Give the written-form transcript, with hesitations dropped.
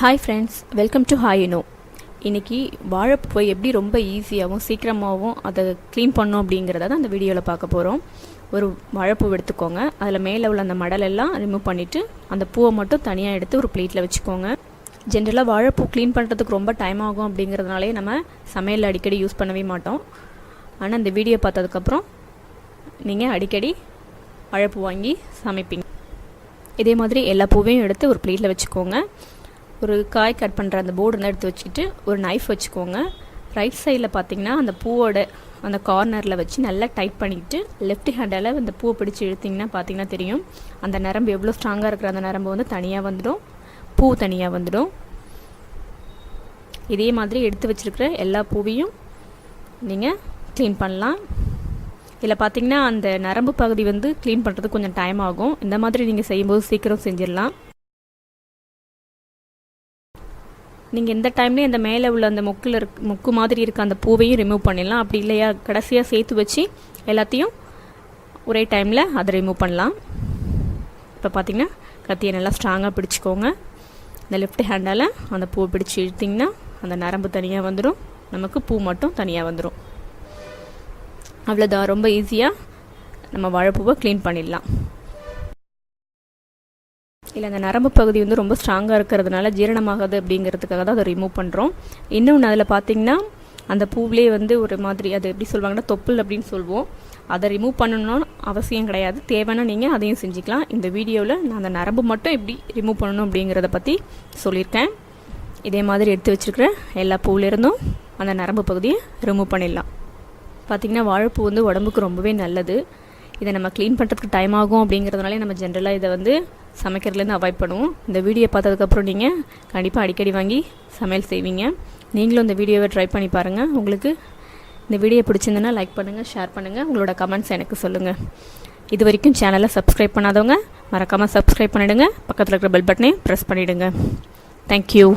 Hi friends, welcome to Hi-Inno. இன்றைக்கி வாழைப்பூவை எப்படி ரொம்ப ஈஸியாகவும் சீக்கிரமாகவும் அதை க்ளீன் பண்ணோம் அப்படிங்கிறத தான் அந்த வீடியோவில் பார்க்க போகிறோம். ஒரு வாழைப்பூ எடுத்துக்கோங்க. அதில் மேலே உள்ள அந்த மடலெல்லாம் ரிமூவ் பண்ணிவிட்டு அந்த பூவை மட்டும் தனியாக எடுத்து ஒரு பிளேட்டில் வச்சுக்கோங்க. ஜென்ரலாக வாழைப்பூ க்ளீன் பண்ணுறதுக்கு ரொம்ப டைம் ஆகும் அப்படிங்கிறதுனாலே நம்ம சமையலில் அடிக்கடி யூஸ் பண்ணவே மாட்டோம். ஆனால் இந்த வீடியோ பார்த்ததுக்கப்புறம் நீங்கள் அடிக்கடி வாழைப்பூ வாங்கி சமைப்பீங்க. இதே மாதிரி எல்லா பூவையும் எடுத்து ஒரு பிளேட்டில் வச்சுக்கோங்க. ஒரு காய் கட் பண்ணுற அந்த போர்டு இருந்தால் எடுத்து வச்சுக்கிட்டு ஒரு நைஃப் வச்சுக்கோங்க. ரைட் சைடில் பார்த்தீங்கன்னா அந்த பூவோட அந்த கார்னரில் வச்சு நல்லா டைட் பண்ணிக்கிட்டு லெஃப்ட் ஹேண்டால் அந்த பூவை பிடிச்சி இழுத்திங்கன்னா பார்த்தீங்கன்னா தெரியும். அந்த நரம்பு எவ்வளோ ஸ்ட்ராங்காக இருக்கிற அந்த நரம்பு வந்து தனியாக வந்துடும், பூ தனியாக வந்துடும். இதே மாதிரி எடுத்து வச்சுருக்கிற எல்லா பூவையும் நீங்கள் க்ளீன் பண்ணலாம். இதில் பார்த்தீங்கன்னா அந்த நரம்பு பகுதி வந்து க்ளீன் பண்ணுறதுக்கு கொஞ்சம் டைம் ஆகும். இந்த மாதிரி நீங்கள் செய்யும்போது சீக்கிரம் செஞ்சிடலாம். நீங்கள் இந்த டைம்லேயே அந்த மேலே உள்ள அந்த மொக்கு மாதிரி இருக்க அந்த பூவையும் ரிமூவ் பண்ணிடலாம். அப்படி இல்லையா கடைசியாக சேர்த்து வச்சு எல்லாத்தையும் ஒரே டைமில் அதை ரிமூவ் பண்ணலாம். இப்போ பார்த்திங்கன்னா கத்தியை நல்லா ஸ்ட்ராங்காக பிடிச்சிக்கோங்க. இந்த லெஃப்ட் ஹேண்டால் அந்த பூவை பிடிச்சி இழுத்திங்கன்னா அந்த நரம்பு தனியாக வந்துடும், நமக்கு பூ மட்டும் தனியாக வந்துடும். அவ்வளோதான், ரொம்ப ஈஸியாக நம்ம வாழைப்பூவை க்ளீன் பண்ணிடலாம். இல்லை அந்த நரம்பு பகுதி வந்து ரொம்ப ஸ்ட்ராங்காக இருக்கிறதுனால ஜீரணமாகாது அப்படிங்கிறதுக்காக தான் அதை ரிமூவ் பண்ணுறோம். இன்னொன்று அதில் பார்த்திங்கன்னா அந்த பூவிலே வந்து ஒரு மாதிரி அது எப்படி சொல்லுவாங்கன்னா தொப்புள் அப்படின்னு சொல்லுவோம். அதை ரிமூவ் பண்ணணும்னு அவசியம் கிடையாது, தேவைன்னா நீங்கள் அதையும் செஞ்சுக்கலாம். இந்த வீடியோவில் நான் அந்த நரம்பு மட்டும் எப்படி ரிமூவ் பண்ணணும் அப்படிங்கிறத பற்றி சொல்லியிருக்கேன். இதே மாதிரி எடுத்து வச்சுருக்கிற எல்லா பூவிலிருந்தும் அந்த நரம்பு பகுதியை ரிமூவ் பண்ணிடலாம். பார்த்திங்கன்னா வாழைப்பூ வந்து உடம்புக்கு ரொம்பவே நல்லது. இதை நம்ம க்ளீன் பண்ணுறதுக்கு டைம் ஆகும் அப்படிங்கிறதுனாலே நம்ம ஜென்ரலாக இதை வந்து சமைக்கிறதுலேருந்து அவாய்ட் பண்ணுவோம். இந்த வீடியோ பார்த்ததுக்கப்புறம் நீங்கள் கண்டிப்பாக அடிக்கடி வாங்கி சமையல் செய்வீங்க. நீங்களும் இந்த வீடியோவை ட்ரை பண்ணி பாருங்கள். உங்களுக்கு இந்த வீடியோ பிடிச்சிருந்ததுன்னா லைக் பண்ணுங்கள், ஷேர் பண்ணுங்கள், உங்களோட கமெண்ட்ஸ் எனக்கு சொல்லுங்கள். இது வரைக்கும் சேனலை சப்ஸ்கிரைப் பண்ணாதவங்க மறக்காமல் சப்ஸ்கிரைப் பண்ணிவிடுங்க. பக்கத்தில் இருக்கிற பெல் பட்டனை ப்ரெஸ் பண்ணிவிடுங்க. தேங்க்யூ.